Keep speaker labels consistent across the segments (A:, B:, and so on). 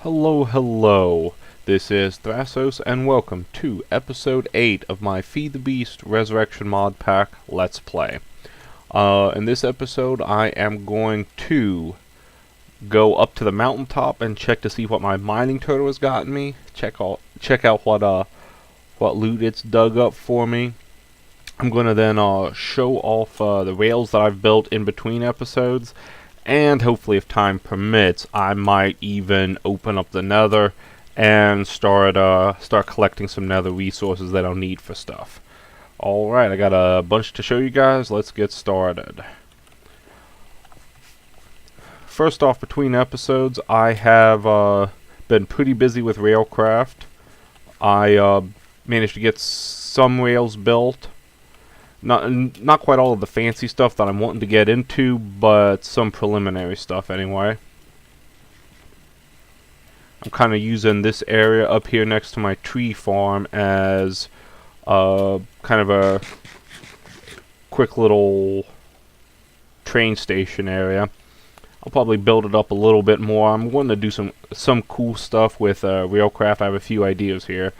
A: Hello, hello. This is Thrassoss, and welcome to episode 8 of my Feed the Beast Resurrection Mod Pack Let's Play. In this episode, I am going to go up to the mountaintop and check to see what my mining turtle has gotten me. Check out what loot it's dug up for me. I'm going to then show off the rails that I've built in between episodes. And hopefully, if time permits, I might even open up the Nether and start collecting some Nether resources that I'll need for stuff. Alright, I got a bunch to show you guys. Let's get started. First off, between episodes, I have been pretty busy with railcraft. I managed to get some rails built. Not quite all of the fancy stuff that I'm wanting to get into, but some preliminary stuff anyway. I'm kind of using this area up here next to my tree farm as kind of a quick little train station area. I'll probably build it up a little bit more. I'm wanting to do some cool stuff with railcraft. I have a few ideas here,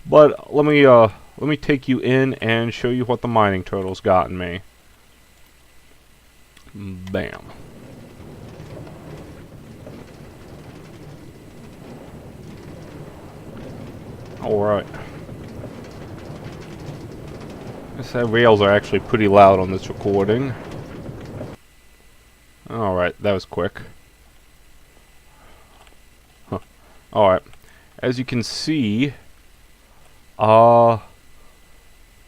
A: but let me take you in and show you what the mining turtle's gotten me. Bam. Alright. I said rails are actually pretty loud on this recording. Alright, that was quick. Huh. Alright. As you can see,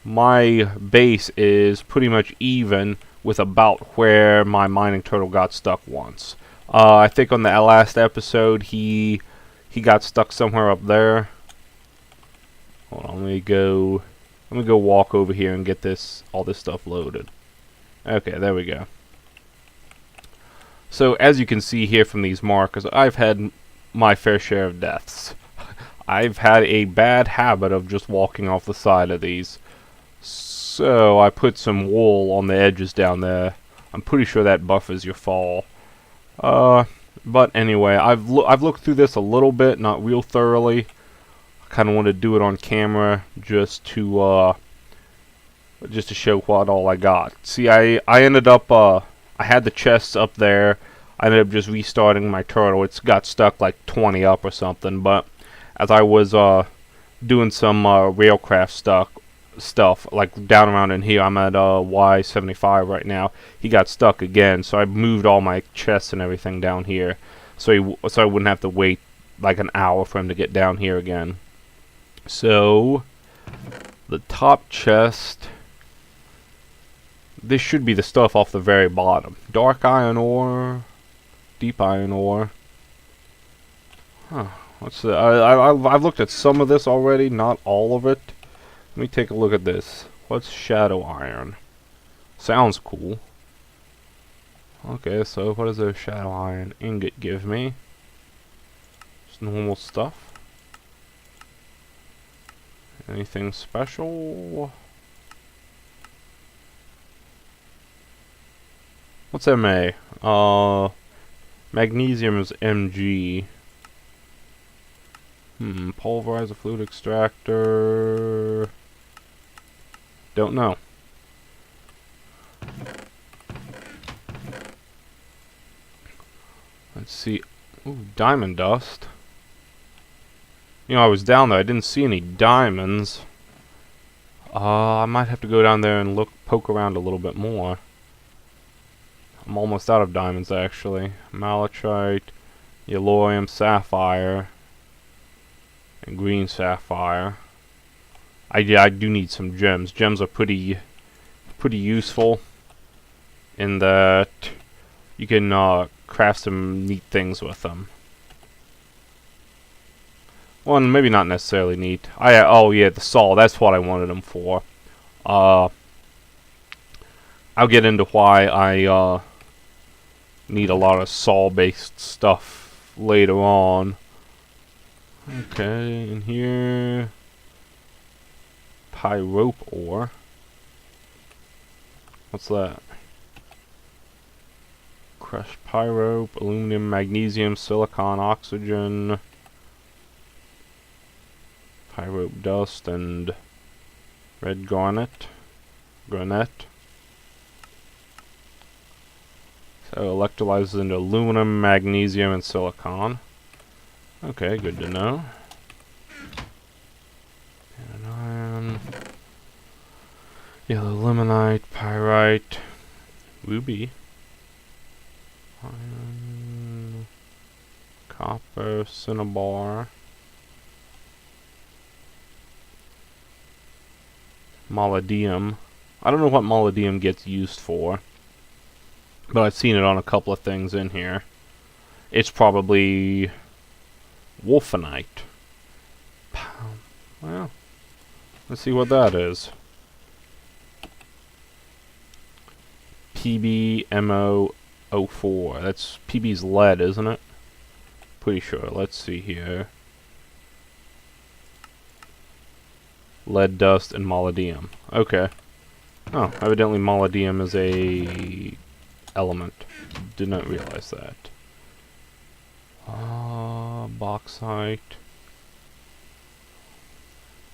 A: my base is pretty much even with about where my mining turtle got stuck once. I think on the last episode he got stuck somewhere up there. Hold on, let me go walk over here and get all this stuff loaded. Okay, there we go. So as you can see here from these markers, I've had my fair share of deaths. I've had a bad habit of just walking off the side of these. So I put some wool on the edges down there. I'm pretty sure that buffers your fall. But anyway, I've looked through this a little bit, not real thoroughly. I kind of want to do it on camera just to show what all I got. See, I ended up I had the chests up there. I ended up just restarting my turtle. It's got stuck like 20 up or something, but as I was doing some railcraft stuff, like down around in here, I'm at Y75 right now. He got stuck again, so I moved all my chests and everything down here, so I wouldn't have to wait like an hour for him to get down here again. So the top chest, this should be the stuff off the very bottom. Dark iron ore, deep iron ore. Huh. What's the? I've looked at some of this already, not all of it. Let me take a look at this. What's shadow iron? Sounds cool. Okay, so what does a shadow iron ingot give me? Just normal stuff. Anything special? What's MA? Magnesium is Mg. Pulverizer, fluid extractor. Don't know. Let's see. Ooh, diamond dust. You know, I was down there. I didn't see any diamonds. I might have to go down there and poke around a little bit more. I'm almost out of diamonds, actually. Malachite, yellorium, sapphire, and green sapphire. I do need some gems. Gems are pretty useful in that you can craft some neat things with them. Well, maybe not necessarily neat. Oh yeah, the saw. That's what I wanted them for. I'll get into why I need a lot of saw-based stuff later on. Okay, in here, pyrope ore. What's that? Crushed pyrope, aluminum, magnesium, silicon, oxygen. pyrope dust and red garnet. So electrolyzes into aluminum, magnesium, and silicon. Okay, good to know. And iron. Yellow limonite, pyrite, ruby, iron, copper, cinnabar, molybdenum. I don't know what molybdenum gets used for, but I've seen it on a couple of things in here. It's probably wolfenite. Well, let's see what that is. PBMO04. That's PB's lead, isn't it? Pretty sure. Let's see here. Lead dust and molybdenum. Okay. Oh, evidently molybdenum is a element. Did not realize that. Bauxite.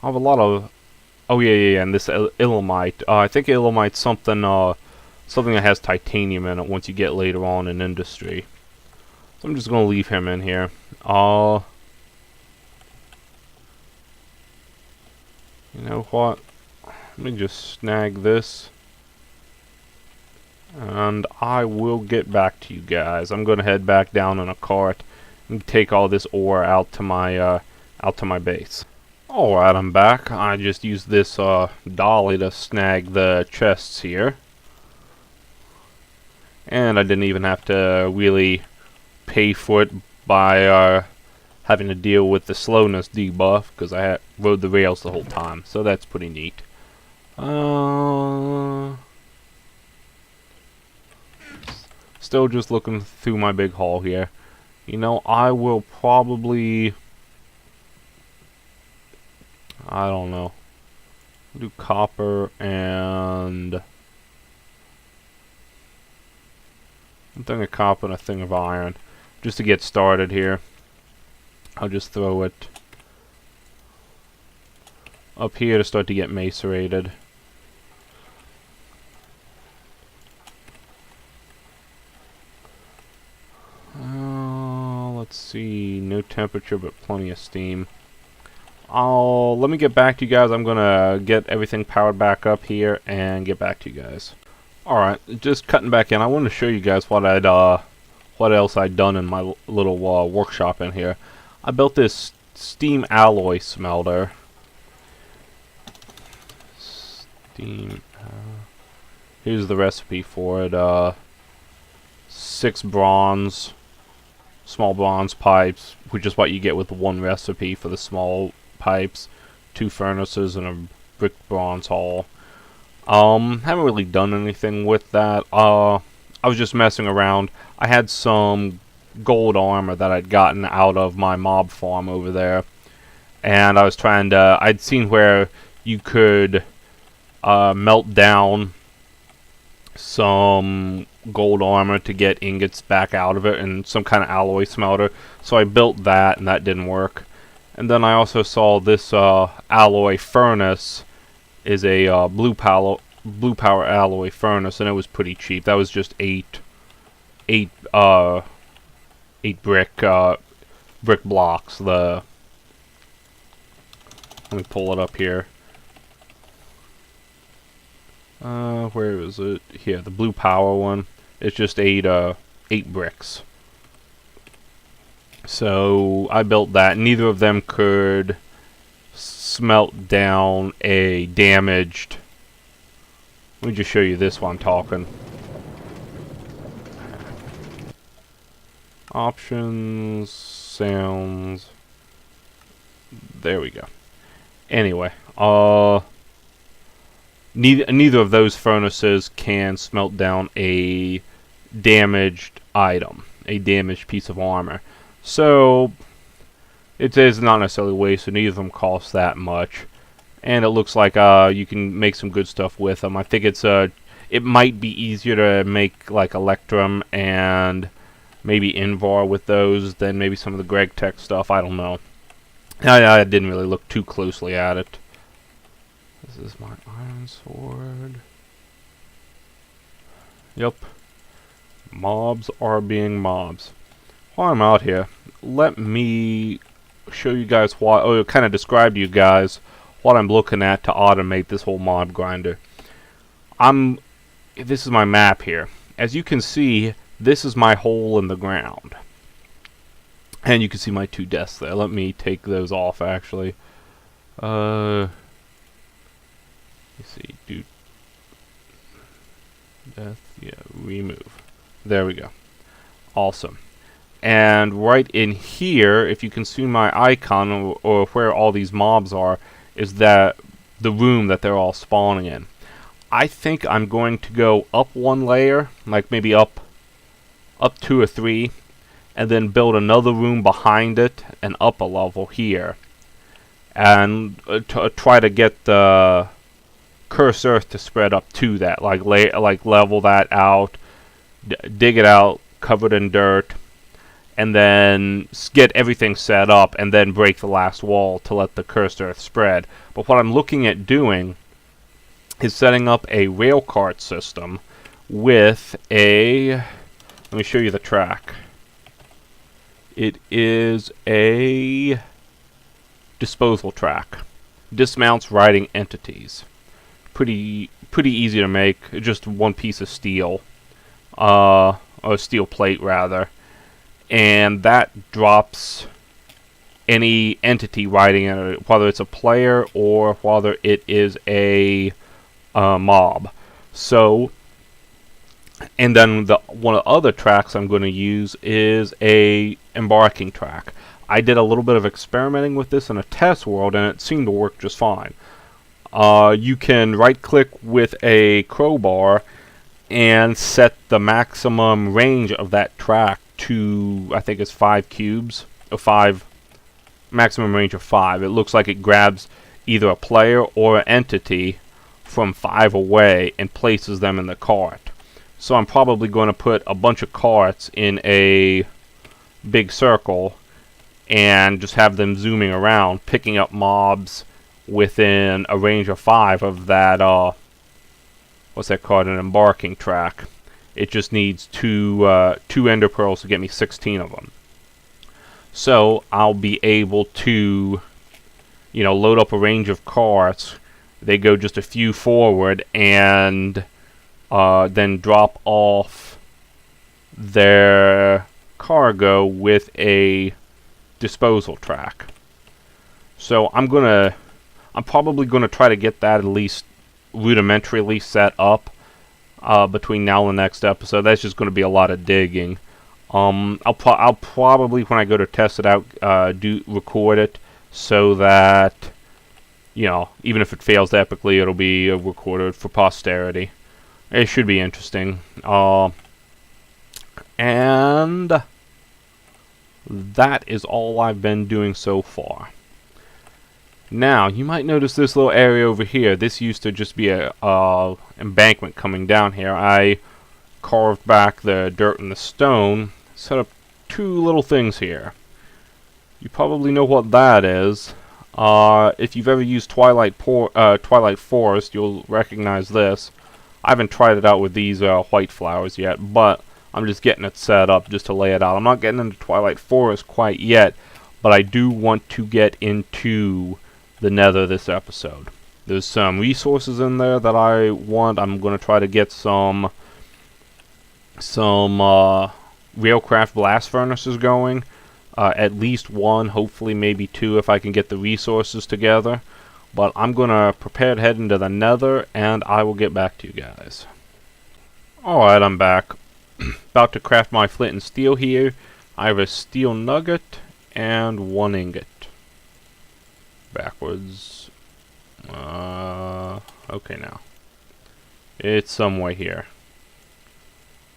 A: I have a lot of... Oh, yeah, and this ilmenite. I think ilmenite's something that has titanium in it once you get later on in industry. So I'm just going to leave him in here. You know what? Let me just snag this. And I will get back to you guys. I'm going to head back down in a cart and take all this ore out to my base. Alright, I'm back. I just used this dolly to snag the chests here. And I didn't even have to really pay for it by having to deal with the slowness debuff, because I rode the rails the whole time. So that's pretty neat. Still just looking through my big haul here. You know, I will probably... I don't know. Do copper and... a thing of copper and a thing of iron. Just to get started here. I'll just throw it up here to start to get macerated. Let's see. No temperature but plenty of steam. Let me get back to you guys. I'm gonna get everything powered back up here and get back to you guys. Alright, just cutting back in. I wanted to show you guys what else I'd done in my little workshop in here. I built this steam alloy smelter. Here's the recipe for it. 6 bronze, small bronze pipes, which is what you get with one recipe for the small pipes, 2 furnaces, and a brick bronze hull. Haven't really done anything with that. I was just messing around. I had some gold armor that I'd gotten out of my mob farm over there, and I was trying to... I'd seen where you could melt down some gold armor to get ingots back out of it, and some kind of alloy smelter. So I built that, and that didn't work. And then I also saw this alloy furnace is a blue power alloy furnace, and it was pretty cheap. That was just 8 brick blocks. Let me pull it up here. Where is it? Here, the blue power one. It's just 8 bricks. So I built that. Neither of them could smelt down a damaged... Let me just show you this while I'm talking. Options, sounds. There we go. Anyway, neither of those furnaces can smelt down a damaged item, a damaged piece of armor. So it is not necessarily waste, so neither of them cost that much. And it looks like you can make some good stuff with them. I think it might be easier to make like Electrum and maybe Invar with those than maybe some of the Greg Tech stuff. I don't know. I didn't really look too closely at it. This is my iron sword. Yep. Mobs are being mobs. While I'm out here, let me show you guys kind of describe to you guys what I'm looking at to automate this whole mob grinder. This is my map here. As you can see, this is my hole in the ground. And you can see my 2 deaths there. Let me take those off, actually. Let's see, do death, yeah, remove. There we go. Awesome. And right in here, if you can see my icon, or where all these mobs are, is that the room that they're all spawning in. I think I'm going to go up 1 layer, like maybe up 2 or 3, and then build another room behind it and up a level here. And try to get the cursed earth to spread up to that, like level that out, dig it out, cover it in dirt, and then get everything set up, and then break the last wall to let the cursed earth spread. But what I'm looking at doing is setting up a rail cart system with a... Let me show you the track. It is a disposal track. Dismounts riding entities. Pretty easy to make. Just 1 piece of steel. Or steel plate, rather. And that drops any entity riding it, whether it's a player or whether it is a mob. So, and then one of the other tracks I'm going to use is a embarking track. I did a little bit of experimenting with this in a test world, and it seemed to work just fine. You can right-click with a crowbar and set the maximum range of that track to, I think it's 5 cubes, or 5, maximum range of 5. It looks like it grabs either a player or an entity from 5 away and places them in the cart. So I'm probably going to put a bunch of carts in a big circle and just have them zooming around, picking up mobs within a range of 5 of that, what's that called, an embarking track. It just needs two ender pearls to get me 16 of them. So I'll be able to, load up a range of carts. They go just a few forward, and then drop off their cargo with a disposal track. So I'm probably gonna try to get that at least rudimentarily set up between now and the next episode. That's just going to be a lot of digging. I'll probably, when I go to test it out, record it so that, even if it fails epically, it'll be recorded for posterity. It should be interesting. And that is all I've been doing so far. Now, you might notice this little area over here. This used to just be a embankment coming down here. I carved back the dirt and the stone, set up 2 little things here. You probably know what that is. If you've ever used Twilight Forest, you'll recognize this. I haven't tried it out with these white flowers yet, but I'm just getting it set up just to lay it out. I'm not getting into Twilight Forest quite yet, but I do want to get into the Nether this episode. There's some resources in there that I want. I'm going to try to get some Railcraft blast furnaces going. At least 1, hopefully maybe 2 if I can get the resources together. But I'm going to prepare to head into the Nether, and I will get back to you guys. Alright, I'm back. About to craft my flint and steel here. I have a steel nugget and 1 ingot. Backwards. Okay now. It's somewhere here.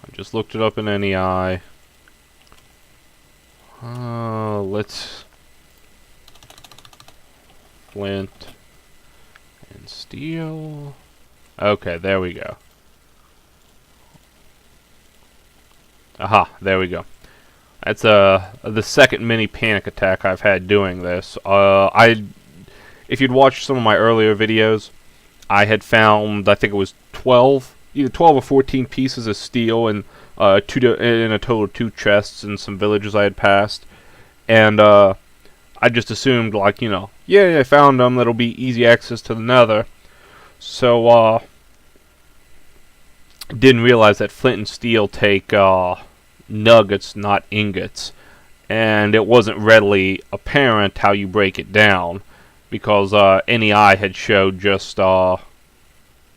A: I just looked it up in NEI. Let's... Flint and steel. Okay, there we go. Aha, there we go. That's the second mini panic attack I've had doing this. If you'd watched some of my earlier videos, I had found, I think it was 12, either 12 or 14 pieces of steel in a total of 2 chests in some villages I had passed, and I just assumed, like, you know, yeah, I found them. That'll be easy access to the Nether. So didn't realize that flint and steel take nuggets, not ingots, and it wasn't readily apparent how you break it down, because any eye had showed just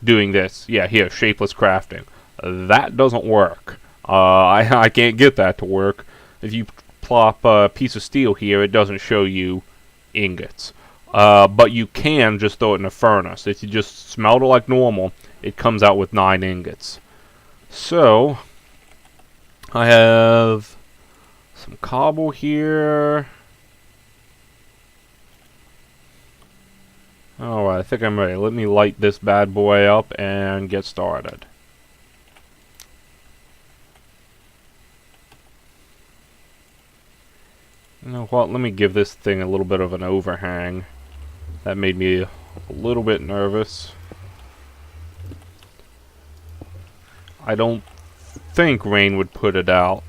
A: doing this. Yeah, here, shapeless crafting. That doesn't work. I can't get that to work. If you plop a piece of steel here, it doesn't show you ingots. But you can just throw it in a furnace. If you just smelt it like normal, it comes out with 9 ingots. So, I have some cobble here. Alright, I think I'm ready. Let me light this bad boy up and get started. You know what, let me give this thing a little bit of an overhang. That made me a little bit nervous. I don't think rain would put it out,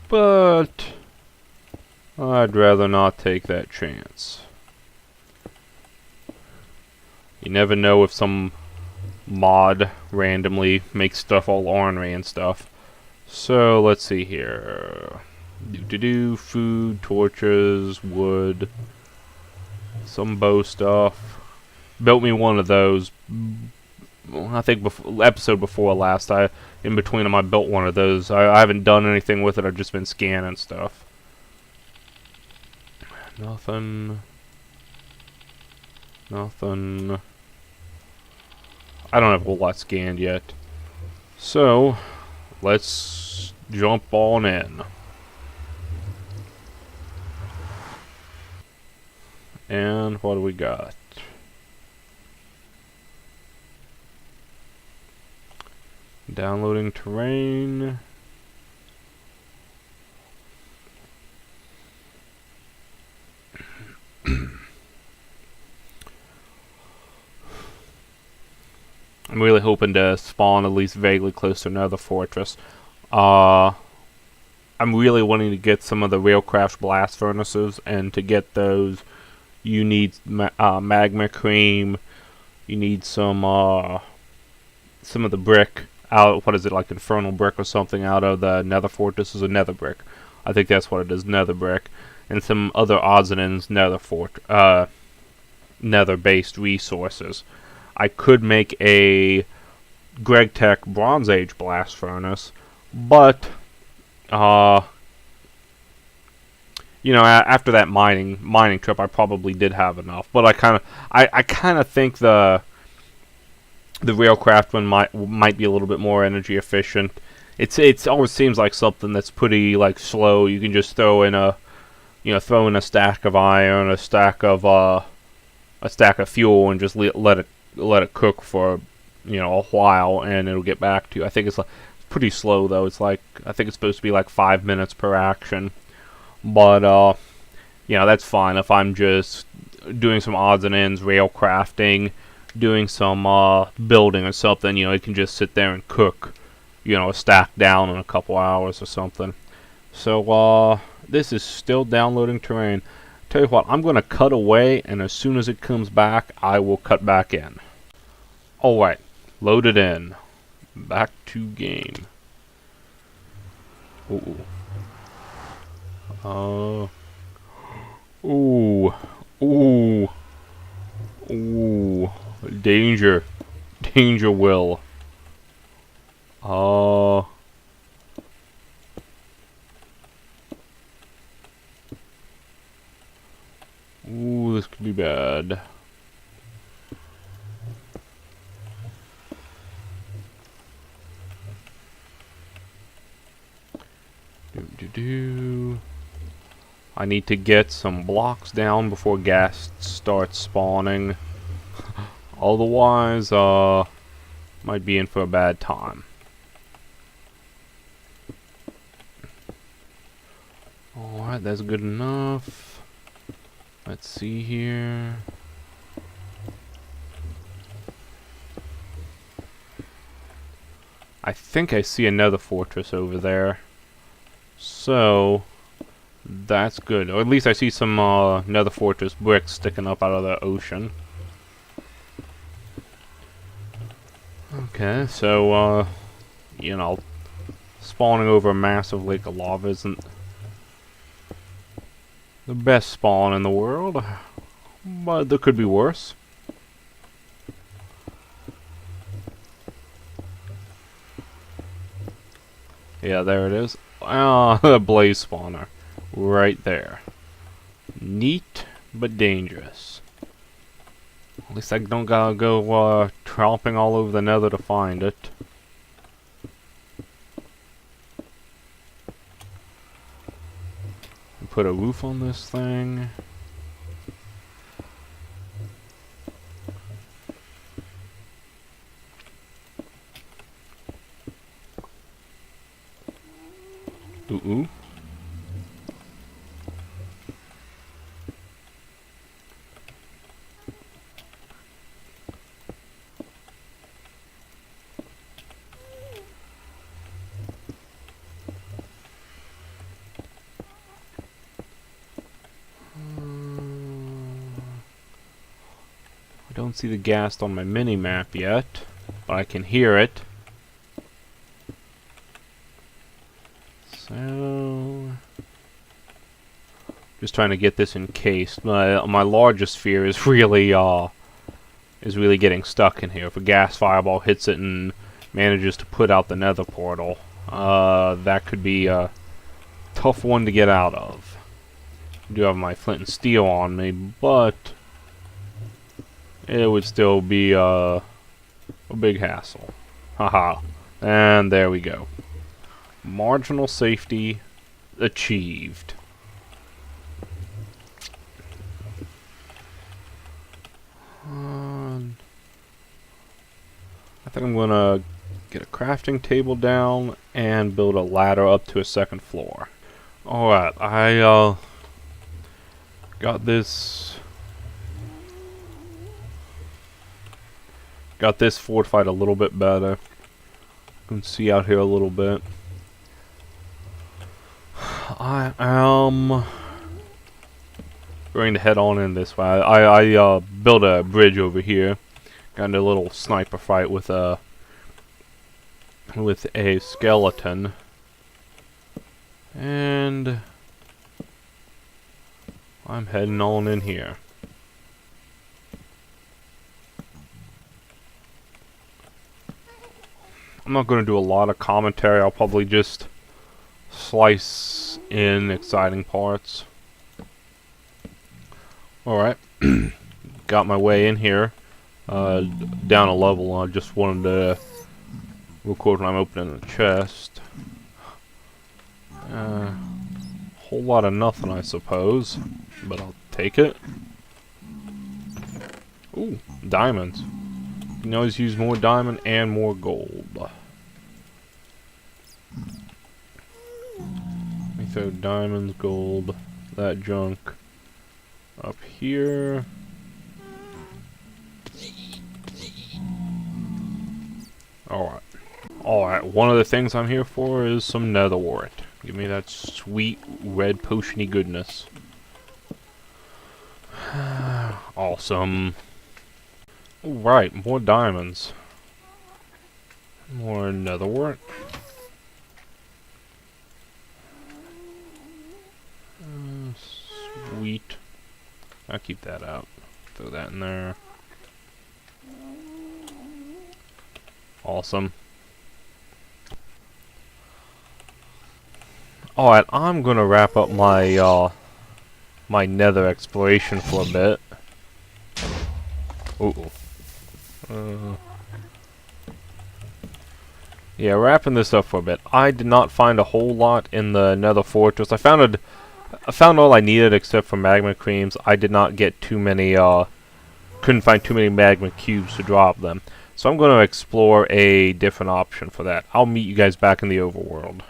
A: but I'd rather not take that chance. You never know if some mod randomly makes stuff all ornery and stuff. So let's see here. Food, torches, wood, some bow stuff. Built me one of those. I think episode before last, in between them I built one of those. I haven't done anything with it. I've just been scanning stuff. Nothing. I don't have a whole lot scanned yet. So, let's jump on in. And what do we got? Downloading terrain. I'm really hoping to spawn at least vaguely close to another fortress. I'm really wanting to get some of the Railcraft blast furnaces, and to get those, you need magma cream. You need some of the brick out. What is it, like infernal brick or something out of the Nether fortress? Is a Nether brick. I think that's what it is, Nether brick, and some other odds and ends Nether-based resources. I could make a Greg Tech Bronze Age blast furnace, but you know, after that mining trip, I probably did have enough. But I kind of think the Railcraft one might be a little bit more energy efficient. It always seems like something that's pretty like slow. You can just throw in a stack of iron, a stack of fuel, and just let it cook for a while, and it'll get back to you. I think it's pretty slow though. It's like, I think it's supposed to be like 5 minutes per action. But that's fine if I'm just doing some odds and ends, rail crafting, doing some building or something. It can just sit there and cook, a stack down in a couple hours or something. So this is still downloading terrain. Tell you what, I'm going to cut away, and as soon as it comes back, I will cut back in. Alright, loaded in. Back to game. Ooh. Ooh. Danger. Danger, Will. Ooh, this could be bad. I need to get some blocks down before gas starts spawning. Otherwise, might be in for a bad time. Alright, that's good enough. Let's see here. I think I see another fortress over there. So, that's good. Or at least I see some Nether fortress bricks sticking up out of the ocean. Okay, so, you know, spawning over a massive lake of lava isn't the best spawn in the world, but there could be worse. Yeah, there it is. Ah, the blaze spawner. Right there. Neat, but dangerous. At least I don't gotta go tromping all over the nether to find it. Put a roof on this thing. Ooh. I don't see the ghast on my mini-map yet, but I can hear it. So, just trying to get this encased. My largest fear is really getting stuck in here. If a gas fireball hits it and manages to put out the nether portal, that could be a tough one to get out of. I do have my flint and steel on me, but it would still be a big hassle. Haha. And there we go. Marginal safety achieved. I think I'm gonna get a crafting table down and build a ladder up to a second floor. Alright, I got this fortified a little bit better. You can see out here a little bit. I am going to head on in this way. I built a bridge over here. Got into a little sniper fight with a skeleton, and I'm heading on in here. I'm not going to do a lot of commentary. I'll probably just slice in exciting parts. Alright, got my way in here, down a level. I just wanted to record when I'm opening the chest. Whole lot of nothing, I suppose, but I'll take it. Ooh, diamonds. You can always use more diamond and more gold. Let me throw diamonds, gold, that junk up here. Alright, one of the things I'm here for is some nether wart. Give me that sweet red potiony goodness. Awesome. Alright, more diamonds. More nether wart. Sweet. I'll keep that out. Throw that in there. Awesome. Alright, I'm gonna wrap up my my nether exploration for a bit. Yeah, wrapping this up for a bit. I did not find a whole lot in the nether fortress. I found all I needed except for magma creams. I did not get too many, couldn't find too many magma cubes to drop them. So I'm going to explore a different option for that. I'll meet you guys back in the overworld.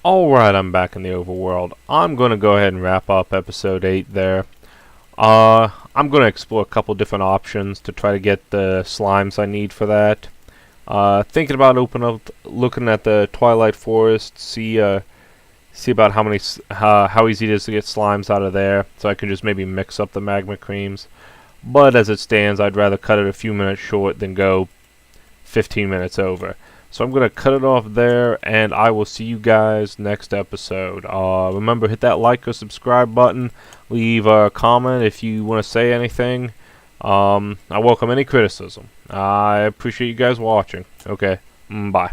A: Alright, I'm back in the overworld. I'm going to go ahead and wrap up episode 8 there. I'm going to explore a couple different options to try to get the slimes I need for that. Thinking about looking at the Twilight Forest, see about how easy it is to get slimes out of there, so I can just maybe mix up the magma creams. But as it stands, I'd rather cut it a few minutes short than go 15 minutes over. So I'm going to cut it off there, and I will see you guys next episode. Remember, hit that like or subscribe button. Leave a comment if you want to say anything. I welcome any criticism. I appreciate you guys watching. Okay, bye.